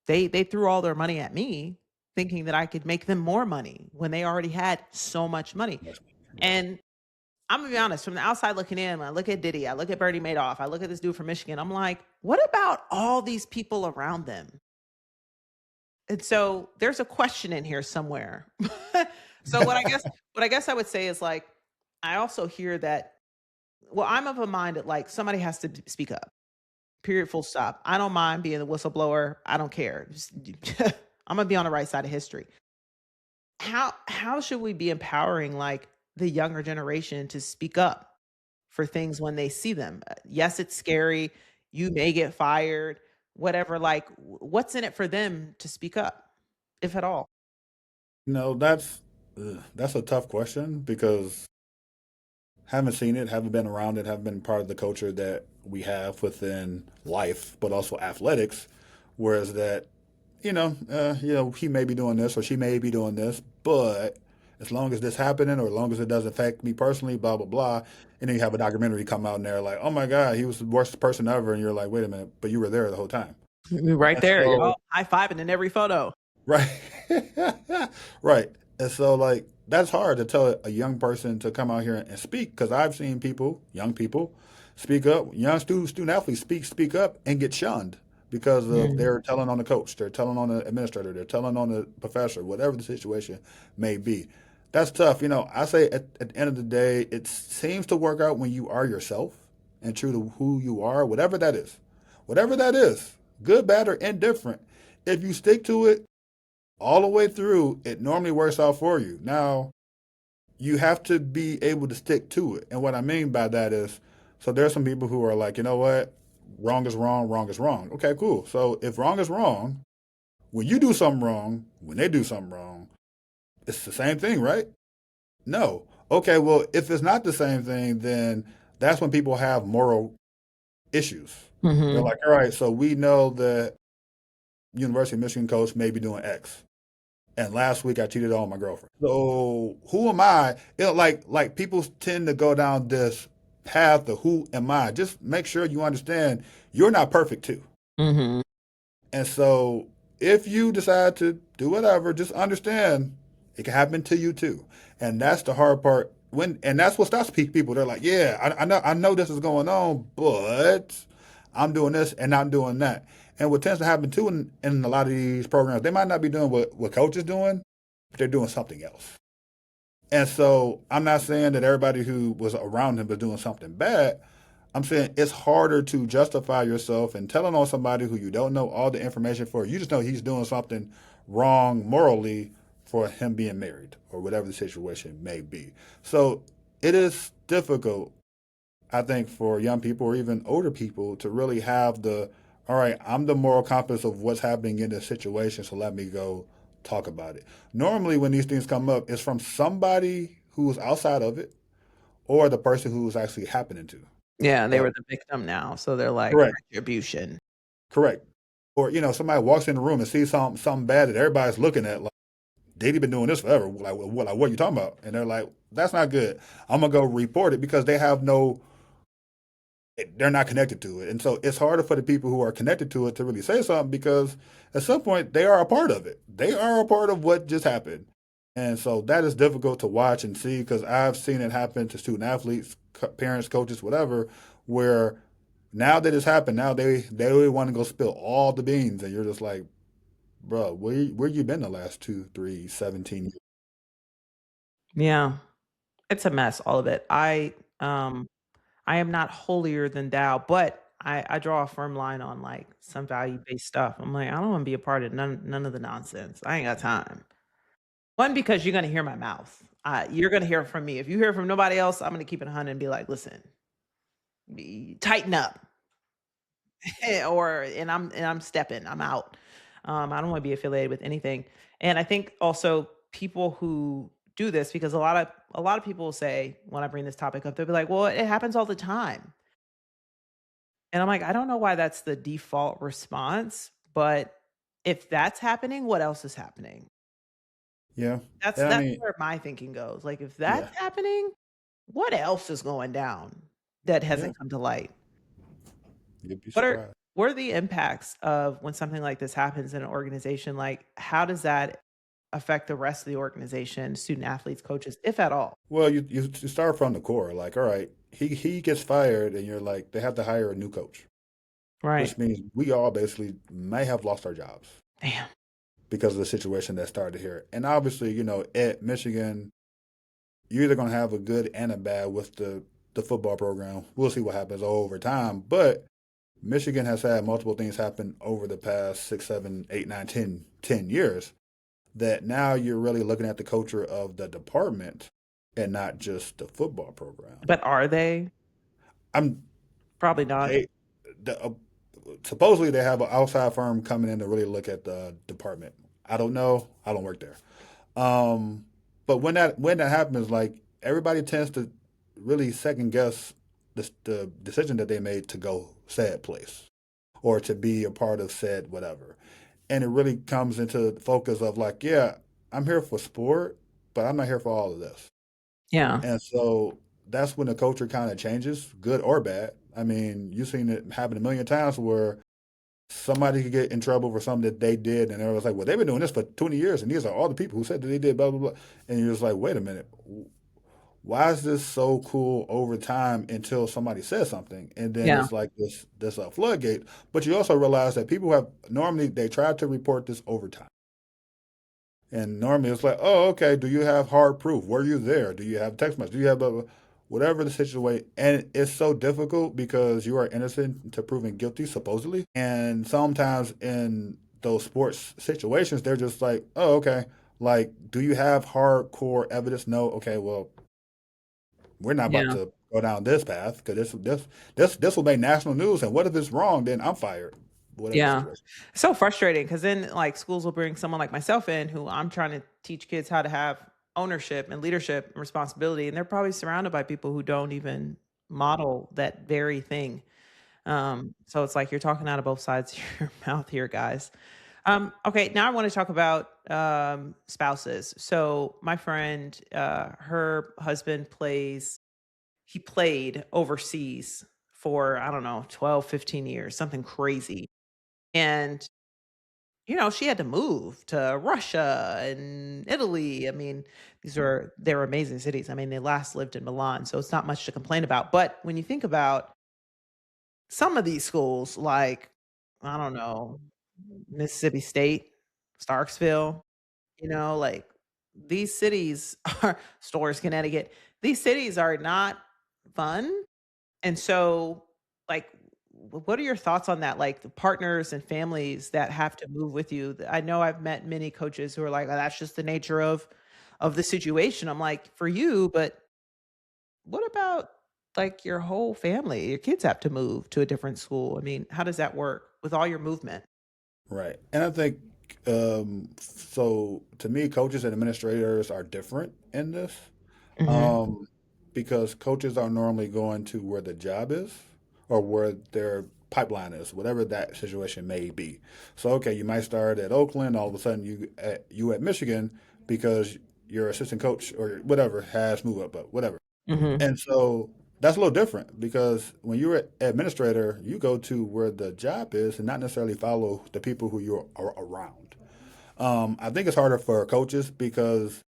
They threw all their money at me, thinking that I could make them more money when they already had so much money. Yes, yes. And I'm gonna be honest, from the outside looking in, I look at Diddy, I look at Bernie Madoff, I look at this dude from Michigan. I'm like, what about all these people around them? And so there's a question in here somewhere. So what I guess I would say is like, I also hear that. Well, I'm of a mind that like somebody has to speak up. Period. Full stop. I don't mind being the whistleblower. I don't care. I'm gonna be on the right side of history. How should we be empowering like the younger generation to speak up for things when they see them? Yes, it's scary. you may get fired, whatever, like, what's in it for them to speak up, if at all? No, that's a tough question because haven't seen it, haven't been around it, haven't been part of the culture that we have within life, but also athletics. Whereas that, he may be doing this or she may be doing this, but as long as this happening or as long as it doesn't affect me personally, blah blah blah. And then you have a documentary come out and they're like, oh my God, he was the worst person ever, and you're like, wait a minute, but you were there the whole time. Right And there, so y'all high-fiving in every photo. right. Right. And so, like, that's hard to tell a young person to come out here and speak because I've seen people, young people, speak up, young student athletes speak up and get shunned because of Mm. they're telling on the coach, they're telling on the administrator, they're telling on the professor, whatever the situation may be. That's tough. I say at the end of the day, it seems to work out when you are yourself and true to who you are, whatever that is. Whatever that is, good, bad, or indifferent. If you stick to it, all the way through, it normally works out for you. Now, you have to be able to stick to it. And what I mean by that is, so there's some people who are like, you know what? Wrong is wrong, wrong is wrong. Okay, cool. So if wrong is wrong, when you do something wrong, when they do something wrong, it's the same thing, right? No. Okay, well, if it's not the same thing, then that's when people have moral issues. They're Mhm. like, all right, so we know that University of Michigan coach may be doing X. And last week I cheated on my girlfriend. So who am I? Like people tend to go down this path of who am I? Just make sure you understand you're not perfect too. Mhm. And so if you decide to do whatever, just understand it can happen to you too. And that's the hard part. And that's what stops people. They're like, yeah, I know this is going on, but I'm doing this and I'm doing that. And what tends to happen too in a lot of these programs, they might not be doing what coach is doing, but they're doing something else. And so I'm not saying that everybody who was around him was doing something bad. I'm saying it's harder to justify yourself and telling on somebody who you don't know all the information for. You just know he's doing something wrong morally for him being married or whatever the situation may be. So it is difficult, I think, for young people or even older people to really have all right, I'm the moral compass of what's happening in this situation, so let me go talk about it. Normally, when these things come up, it's from somebody who's outside of it or the person who's actually happening to. Yeah, they But were the victim now, so they're like, correct, retribution. correct. Or somebody walks in the room and sees something bad that everybody's looking at, like they've been doing this forever. Like what are you talking about? And they're like, that's not good. I'm gonna go report it because they're not connected to it. And so it's harder for the people who are connected to it to really say something because at some point they are a part of it. They are a part of what just happened. And so that is difficult to watch and see because I've seen it happen to student athletes, parents, coaches, whatever, where now that it's happened, now they really want to go spill all the beans. And you're just like, bro, where you been the last 2, 3, 17 years? Yeah, it's a mess, all of it. Um I am not holier than thou, but I draw a firm line on, like, some value-based stuff. I'm like, I don't wanna be a part of none of the nonsense. I ain't got time. One, because you're gonna hear my mouth. You're gonna hear it from me. If you hear it from nobody else, I'm gonna keep it 100 and be like, "Listen, tighten up." I'm stepping. I'm out. I don't wanna be affiliated with anything. And I think also people who do this because a lot of people say when I bring this topic up, they'll be like, "Well, it happens all the time." And I'm like, I don't know why that's the default response, but if that's happening, what else is happening? Yeah. That's And I that's mean, where my thinking goes. Like, if yeah, that's happening, what else is going down that yeah, hasn't come to light? you'd be What are surprised. what are the impacts of when something like this happens in an organization? Like, how does that affect the rest of the organization, student athletes, coaches, if at all? Well, you start from the core. Like, all right, he gets fired, and you're like, they have to hire a new coach, Right. which means we all basically may have lost our jobs Damn. because of the situation that started here. And obviously, at Michigan, you're either going to have a good and a bad with the football program. We'll see what happens over time. But Michigan has had multiple things happen over the past 6, 7, 8, 9, 10 years that now you're really looking at the culture of the department and not just the football program. But are they? I'm Probably not. they supposedly they have an outside firm coming in to really look at the department. I don't know. I don't work there. Um, but when that happens, like everybody tends to really second guess the decision that they made to go said place or to be a part of said whatever. And it really comes into the focus of like, yeah, I'm here for sport, but I'm not here for all of this. Yeah. And so that's when the culture kind of changes, good or bad. I mean, you've seen it happen a million times where somebody could get in trouble for something that they did, and everyone's like, "Well, they've been doing this for 20 years, and these are all the people who said that they did blah blah blah." And you're just like, "Wait a minute, why is this so cool over time until somebody says something, and then Yeah. it's like this floodgate." But you also realize that people have normally they try to report this over time. And normally it's like, oh, okay, do you have hard proof? Were you there? Do you have text message? Do you have blah, blah, whatever the situation? And it's so difficult because you are innocent to proven guilty, supposedly. And sometimes in those sports situations, they're just like, oh, okay. Like, do you have hardcore evidence? No. Okay, well, we're not about Yeah. to go down this path because this will make national news. And what if it's wrong? Then I'm fired. Whatever the Yeah. situation. So frustrating because then like schools will bring someone like myself in who I'm trying to teach kids how to have ownership and leadership and responsibility. And they're probably surrounded by people who don't even model that very thing. So it's like you're talking out of both sides of your mouth here, guys. Okay, now I want to talk about spouses. So my friend, her husband he played overseas for, I don't know, 12, 15 years, something crazy. And she had to move to Russia and Italy. I mean, they were amazing cities. I mean, they last lived in Milan, so it's not much to complain about. But when you think about some of these schools, like, I don't know, Mississippi State, Starksville, like these cities are Stores, Connecticut. These cities are not fun. And so, like, what are your thoughts on that? Like the partners and families that have to move with you. I know I've met many coaches who are like, "Oh, that's just the nature of the situation." I'm like, for you, but what about like your whole family? Your kids have to move to a different school. I mean, how does that work with all your movement? Right. And I think so to me, coaches and administrators are different in this. Mhm. Um, because coaches are normally going to where the job is or where their pipeline is, whatever that situation may be. So okay, you might start at Oakland, all of a sudden you at Michigan because your assistant coach or whatever has moved up, but whatever. Mhm. And so that's a little different because when you're an administrator, you go to where the job is and not necessarily follow the people who you're around. I think it's harder for coaches because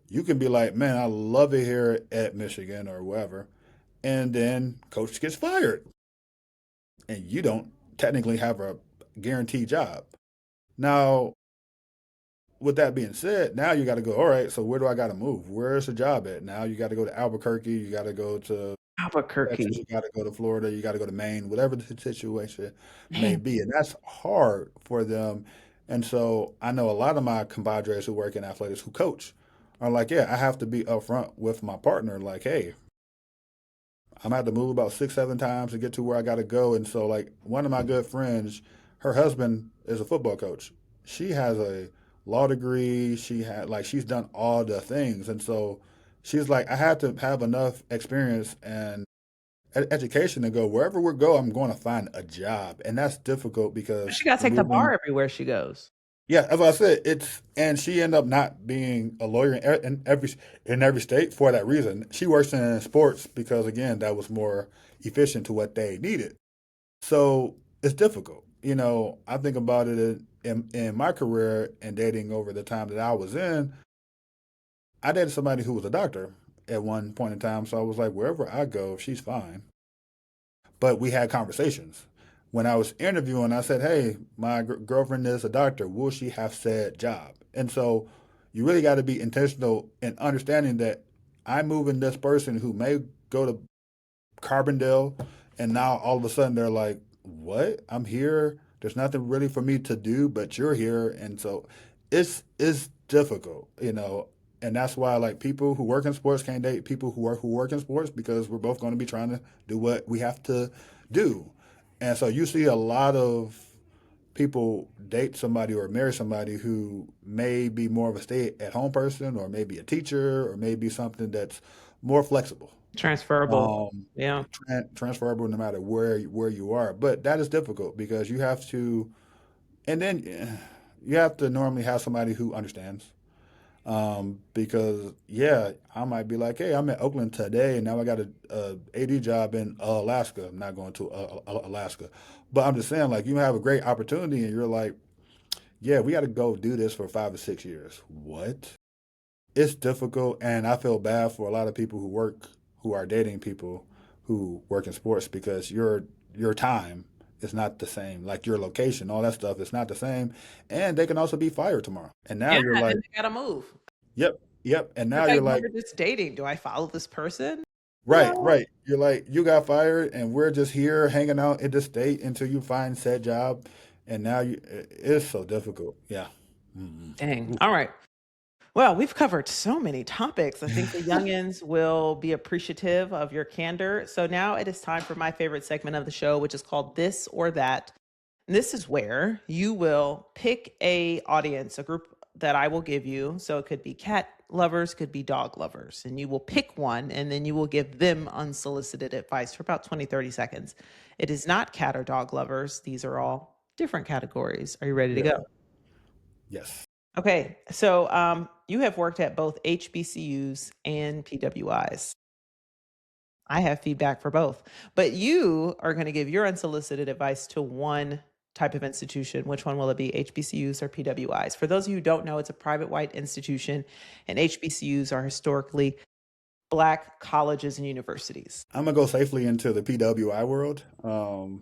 you can be like, man, I love it here at Michigan or wherever. And then coach gets fired and you don't technically have a guaranteed job. Now, with that being said, now you got to go, all right, so where do I got to move? Where's the job at? Now you got to go to Albuquerque, you got to go to Texas, Albuquerque. you got to go to Florida, you got to go to Maine, whatever the situation may Man. be. And that's hard for them. And so I know a lot of my compadres who work in athletics who coach are like, yeah, I have to be upfront with my partner, like, hey, I'm gonna have to move about 6, 7 times to get to where I got to go. And so, like, one of my good friends, her husband is a football coach. She has a law degree. She's done all the things. And so she's like, I have to have enough experience and education to go wherever we go. I'm going to find a job. And that's difficult She because gotta take the moving. bar everywhere she goes. Yeah, as I said, and she ended up not being a lawyer in every state for that reason. She works in sports because again, that was more efficient to what they needed. So it's difficult. I think about it in my career and dating over the time that I was in. I dated somebody who was a doctor at one point in time, so I was like, wherever I go, she's fine. But we had conversations. When I was interviewing, I said, "Hey, my girlfriend is a doctor. Will she have said job?" And so, you really got to be intentional in understanding that I'm moving this person who may go to Carbondale, and now all of a sudden they're like, "What? I'm here. There's nothing really for me to do, but you're here." And so, it's difficult, and that's why like people who work in sports can't date people who work in sports because we're both going to be trying to do what we have to do. And so you see a lot of people date somebody or marry somebody who may be more of a stay-at-home person, or maybe a teacher, or maybe something that's more flexible, Transferable. um, Yeah. transferable no matter where you are. But that is difficult because you have to, and then you have to normally have somebody who understands. Because yeah, I might be like, hey, I'm in Oakland today, and now I got a AD job in Alaska. I'm not going to Alaska, but I'm just saying, like, you have a great opportunity, and you're like, yeah, we got to go do this for 5 or 6 years. What? It's difficult, and I feel bad for a lot of people who are dating people who work in sports, because your time is not the same. Like your location, all that stuff is not the same, and they can also be fired tomorrow. And now Yeah, you're and like, then they gotta move. yep, yep. And now It's you're like when like, we're just dating, do I follow this person? right, No. right. You're like, you got fired, and we're just here hanging out in the state until you find said job, and now it's so difficult. Yeah. Mm-mm. Dang. Oof. All right. Well, we've covered so many topics. I think the youngins will be appreciative of your candor. So now it is time for my favorite segment of the show, which is called This or That. And this is where you will pick a audience, a group that I will give you. So it could be cat lovers, could be dog lovers, and you will pick one and then you will give them unsolicited advice for about 20, 30 seconds. It is not cat or dog lovers. These are all different categories. Are you ready to Yeah. go? Yes. Okay, so you have worked at both HBCUs and PWIs. I have feedback for both, but you are going to give your unsolicited advice to one type of institution. Which one will it be, HBCUs or PWIs? For those of you who don't know, it's a private white institution, and HBCUs are historically Black colleges and universities. I'm gonna go safely into the PWI world, because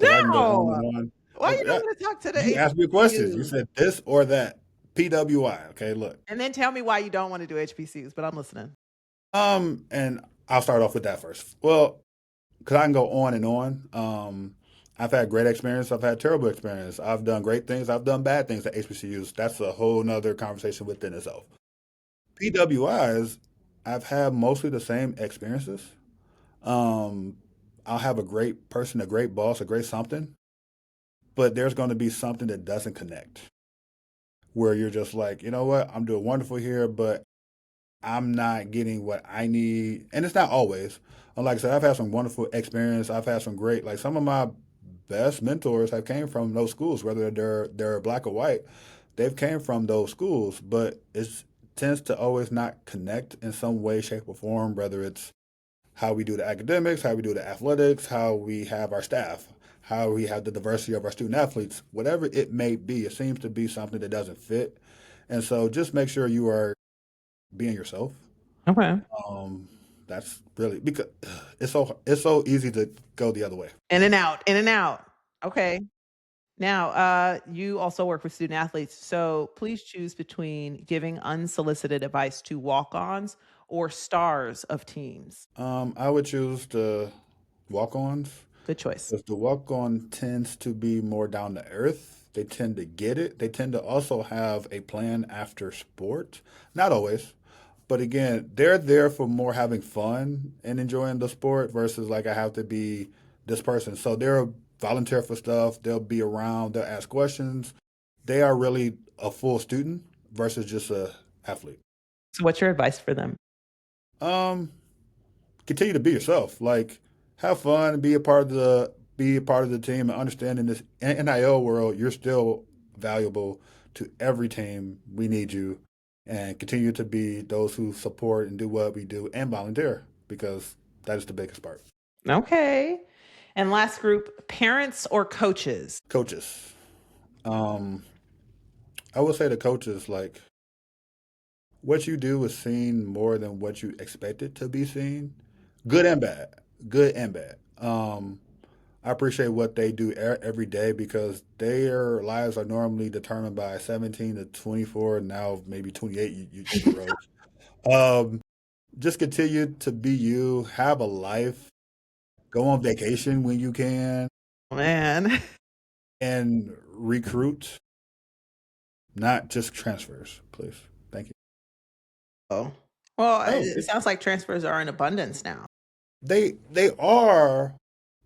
I can go on No, and on. why are you not going to talk to the You asked me a question. You HBCUs said this or that. PWI. Okay, look. and then tell me why you don't want to do HBCUs? But I'm listening. And I'll start off with that first. Well, because I can go on and on. I've had great experience. I've had terrible experience. I've done great things. I've done bad things at HBCUs. That's a whole nother conversation within itself. PWIs, I've had mostly the same experiences. Um, I'll have a great person, a great boss, a great something, but there's going to be something that doesn't connect, where you're just like, you know what, I'm doing wonderful here, but I'm not getting what I need. And it's not always. Like I said, I've had some wonderful experience. I've had some great, like some of my best mentors have came from those schools, whether they're black or white. They've came from those schools, but it tends to always not connect in some way, shape, or form, whether it's how we do the academics, how we do the athletics, how we have our staff, how we have the diversity of our student athletes, whatever it may be, it seems to be something that doesn't fit. And so just make sure you are being yourself. Okay. Um, that's really because it's so easy to go the other way. In and out, in and out. Okay. Now, you also work with student athletes, so please choose between giving unsolicited advice to walk-ons or stars of teams. I would choose the walk-ons, Good choice. because the walk-on tends to be more down to earth. They tend to get it. They tend to also have a plan after sport. Not always, but again, they're there for more having fun and enjoying the sport versus like I have to be this person. So they'll volunteer for stuff. They'll be around. They'll ask questions. They are really a full student versus just a athlete. So what's your advice for them? Um, Continue to be yourself. Like, have fun, be a part of the team, and understand in this NIL world, you're still valuable to every team. We need you, and continue to be those who support and do what we do and volunteer, because that is the biggest part. Okay. And last group, parents or coaches? Coaches. Um, I would say the coaches, like, what you do is seen more than what you expect it to be seen, good and bad, good and bad. I appreciate what they do every day, because their lives are normally determined by 17 to 24, now maybe 28. You grow. Um, just continue to be you, have a life, go on vacation when you can, Man. and recruit, not just transfers, please. Thank you. Oh. Well, Oh, it sounds like transfers are in abundance now. they are,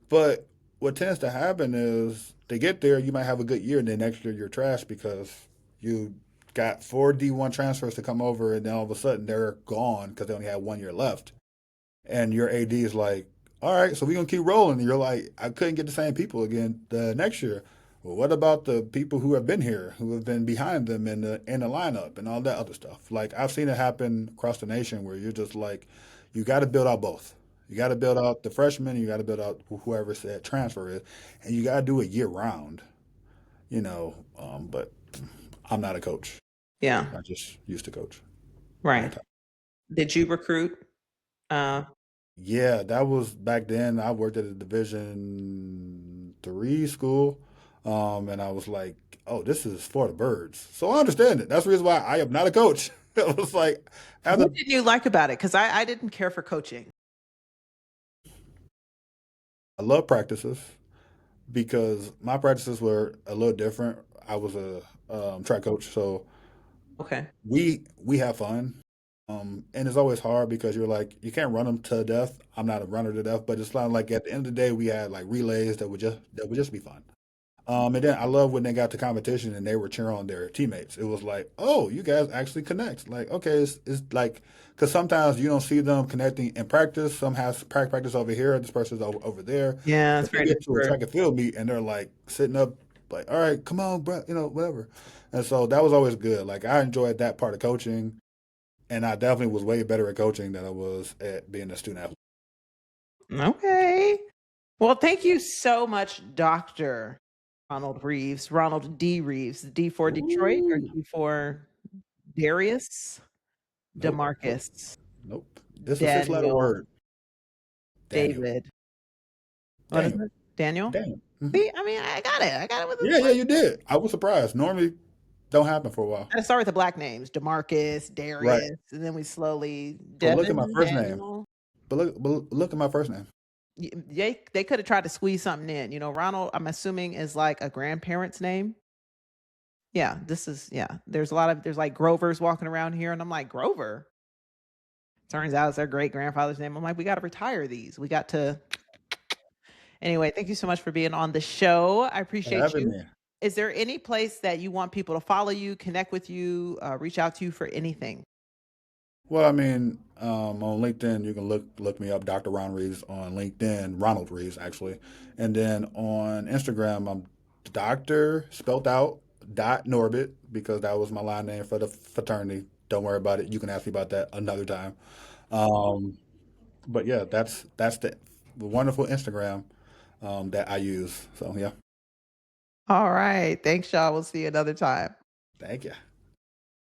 But what tends to happen is they get there, you might have a good year, and then next year you're trash because you got four D1 transfers to come over, and then all of a sudden they're gone because they only had 1 year left. And your AD is like, all right, so we're going to keep rolling. And you're like, I couldn't get the same people again the next year. Well, what about the people who have been here, who have been behind them in the lineup and all that other stuff? Like I've seen it happen across the nation where you're just like, you got to build out both. You got to build out the freshmen, you got to build out whoever said transfer is, and you got to do it year round. But I'm not a coach. Yeah. I just used to coach a long Right. time. Did you recruit? Uh, Yeah, that was back then. I worked at a Division 3 school, and I was like, "Oh, this is for the birds." So I understand it. That's the reason why I am not a coach. It was like, after what did you like about it? Because I didn't care for coaching. I love practices because my practices were a little different. I was a track coach, so Okay. we have fun. And it's always hard because you're like you can't run them to death. I'm not a runner to death, but it's not like at the end of the day we had like relays that would just be fun. And then I love when they got to competition and they were cheering on their teammates. It was like, oh, you guys actually connect. Like, okay, it's like, because sometimes you don't see them connecting in practice. Some has practice over here, this person's over there. Yeah, it's But they very get to a different. track and field meet and they're like sitting up, like, all right, come on, bro, whatever. And so that was always good. Like, I enjoyed that part of coaching, and I definitely was way better at coaching than I was at being a student athlete. Okay. Well, thank you so much, Dr. Ronald Reeves, Ronald D. Reeves, D for Detroit or Ooh, D for Darius, nope, nope, Demarcus, nope. It's a six-letter Daniel, word, Daniel. David. What is Daniel. it? Daniel? Daniel. Hmm. See, I mean, I got it. I got it with Yeah, this. yeah, you did. I was surprised. Normally, don't happen for a while. I start with the black names, Demarcus, Right. Darius, and then we slowly But look at my Devin, first name. Daniel. But look at my first name. They could have tried to squeeze something in. Ronald, I'm assuming is like a grandparent's name. Yeah, this is yeah. There's like Grovers walking around here, and I'm like, Grover. Turns out it's their great grandfather's name. I'm like, we got to retire these. We got to. Anyway, thank you so much for being on the show. I For appreciate having you. me. Is there any place that you want people to follow you, connect with you, reach out to you for anything? Well, I mean, on LinkedIn, you can look me up, Dr. Ron Reeves on LinkedIn, Ronald Reeves actually, and then on Instagram, I'm Doctor spelt out dot Norbit because that was my line name for the fraternity. Don't worry about it. You can ask me about that another time. Um, but yeah, that's the wonderful Instagram that I use. So yeah, All right. Thanks, y'all. We'll see you another time. thank you.